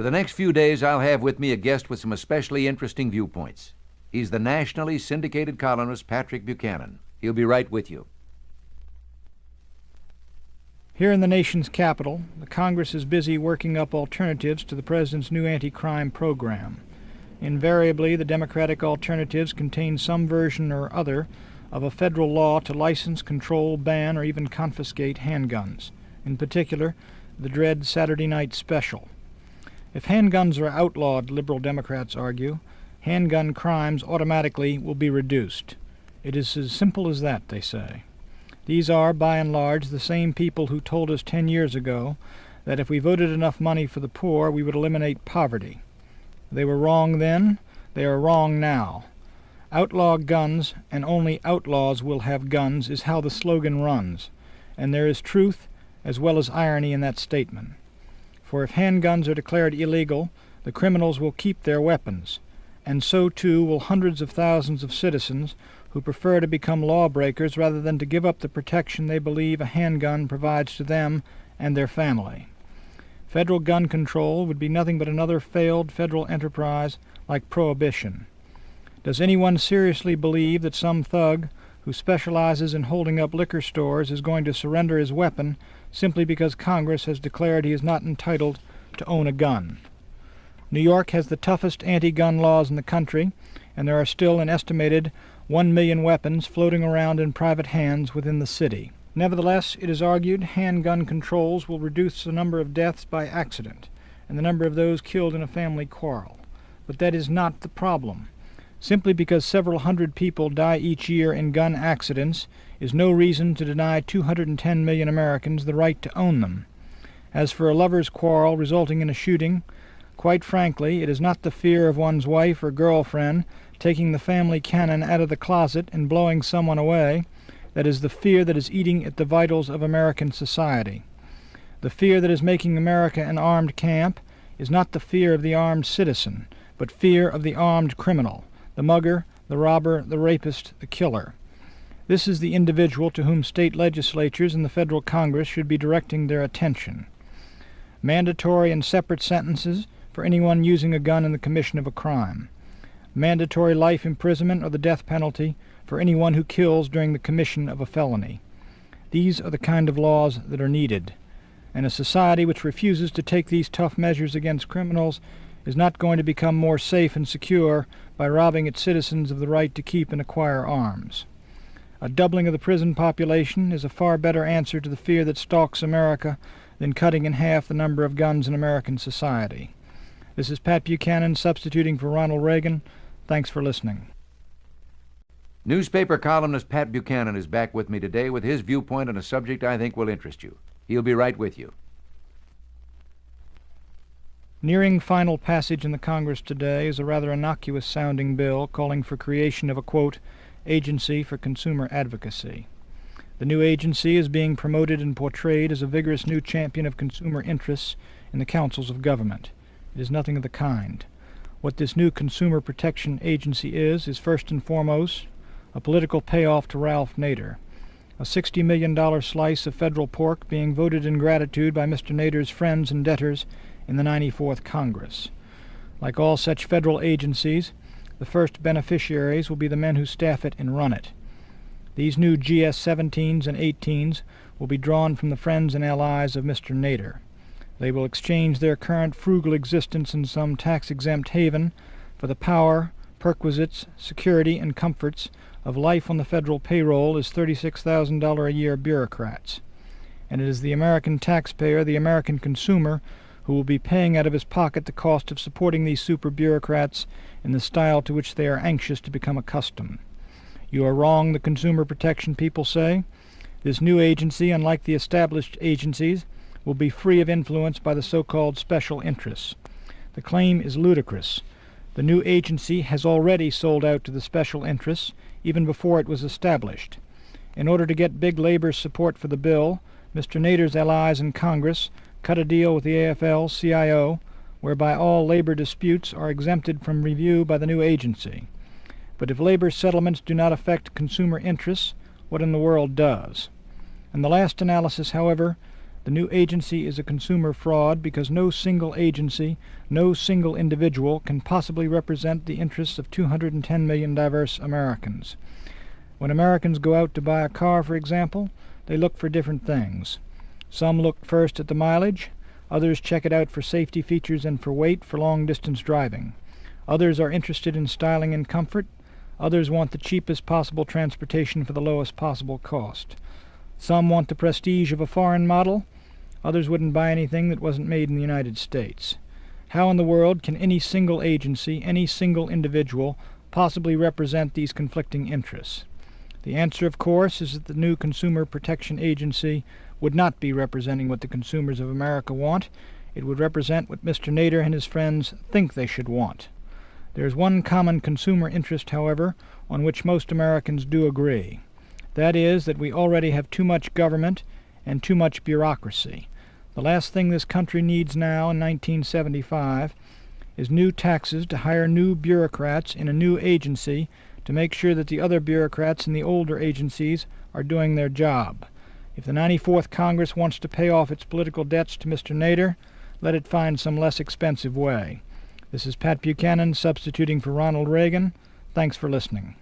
For the next few days, I'll have with me a guest with some especially interesting viewpoints. He's the nationally syndicated columnist Patrick Buchanan. He'll be right with you. Here in the nation's capital, the Congress is busy working up alternatives to the President's new anti-crime program. Invariably, the Democratic alternatives contain some version or other of a federal law to license, control, ban, or even confiscate handguns. In particular, the dread Saturday Night Special. If handguns are outlawed, liberal Democrats argue, handgun crimes automatically will be reduced. It is as simple as that, they say. These are, by and large, the same people who told us 10 years ago that if we voted enough money for the poor, we would eliminate poverty. They were wrong then, they are wrong now. Outlaw guns, and only outlaws will have guns, is how the slogan runs, and there is truth as well as irony in that statement. For if handguns are declared illegal, the criminals will keep their weapons, and so too will hundreds of thousands of citizens who prefer to become lawbreakers rather than to give up the protection they believe a handgun provides to them and their family. Federal gun control would be nothing but another failed federal enterprise like prohibition. Does anyone seriously believe that some thug who specializes in holding up liquor stores is going to surrender his weapon simply because Congress has declared he is not entitled to own a gun? New York has the toughest anti-gun laws in the country, and there are still an estimated 1 million weapons floating around in private hands within the city. Nevertheless, it is argued handgun controls will reduce the number of deaths by accident and the number of those killed in a family quarrel. But that is not the problem. Simply because several hundred people die each year in gun accidents is no reason to deny 210 million Americans the right to own them. As for a lover's quarrel resulting in a shooting, quite frankly, it is not the fear of one's wife or girlfriend taking the family cannon out of the closet and blowing someone away that is the fear that is eating at the vitals of American society. The fear that is making America an armed camp is not the fear of the armed citizen, but fear of the armed criminal, the mugger, the robber, the rapist, the killer. This is the individual to whom state legislatures and the federal Congress should be directing their attention. Mandatory and separate sentences for anyone using a gun in the commission of a crime. Mandatory life imprisonment or the death penalty for anyone who kills during the commission of a felony. These are the kind of laws that are needed, and a society which refuses to take these tough measures against criminals is not going to become more safe and secure by robbing its citizens of the right to keep and acquire arms. A doubling of the prison population is a far better answer to the fear that stalks America than cutting in half the number of guns in American society. This is Pat Buchanan substituting for Ronald Reagan. Thanks for listening. Newspaper columnist Pat Buchanan is back with me today with his viewpoint on a subject I think will interest you. He'll be right with you. Nearing final passage in the Congress today is a rather innocuous-sounding bill calling for creation of a, quote, agency for consumer advocacy. The new agency is being promoted and portrayed as a vigorous new champion of consumer interests in the councils of government. It is nothing of the kind. What this new consumer protection agency is first and foremost a political payoff to Ralph Nader, a $60 million slice of federal pork being voted in gratitude by Mr. Nader's friends and debtors in the 94th Congress. Like all such federal agencies, the first beneficiaries will be the men who staff it and run it. These new GS-17s and 18s will be drawn from the friends and allies of Mr. Nader. They will exchange their current frugal existence in some tax-exempt haven for the power, perquisites, security, and comforts of life on the federal payroll as $36,000 a year bureaucrats. And it is the American taxpayer, the American consumer, who will be paying out of his pocket the cost of supporting these super bureaucrats in the style to which they are anxious to become accustomed. You are wrong, the consumer protection people say. This new agency, unlike the established agencies, will be free of influence by the so-called special interests. The claim is ludicrous. The new agency has already sold out to the special interests even before it was established. In order to get big labor support for the bill, Mr. Nader's allies in Congress cut a deal with the AFL-CIO whereby all labor disputes are exempted from review by the new agency. But if labor settlements do not affect consumer interests, what in the world does? In the last analysis, however, The new agency is a consumer fraud because no single agency, no single individual can possibly represent the interests of 210 million diverse Americans. When Americans go out to buy a car, for example, they look for different things. Some look first at the mileage, others check it out for safety features and for weight for long-distance driving. Others are interested in styling and comfort. Others want the cheapest possible transportation for the lowest possible cost. Some want the prestige of a foreign model. Others wouldn't buy anything that wasn't made in the United States. How in the world can any single agency, any single individual, possibly represent these conflicting interests? The answer, of course, is that the new Consumer Protection Agency would not be representing what the consumers of America want. It would represent what Mr. Nader and his friends think they should want. There is one common consumer interest, however, on which most Americans do agree. That is that we already have too much government and too much bureaucracy. The last thing this country needs now in 1975 is new taxes to hire new bureaucrats in a new agency to make sure that the other bureaucrats in the older agencies are doing their job. If the 94th Congress wants to pay off its political debts to Mr. Nader, let it find some less expensive way. This is Pat Buchanan substituting for Ronald Reagan. Thanks for listening.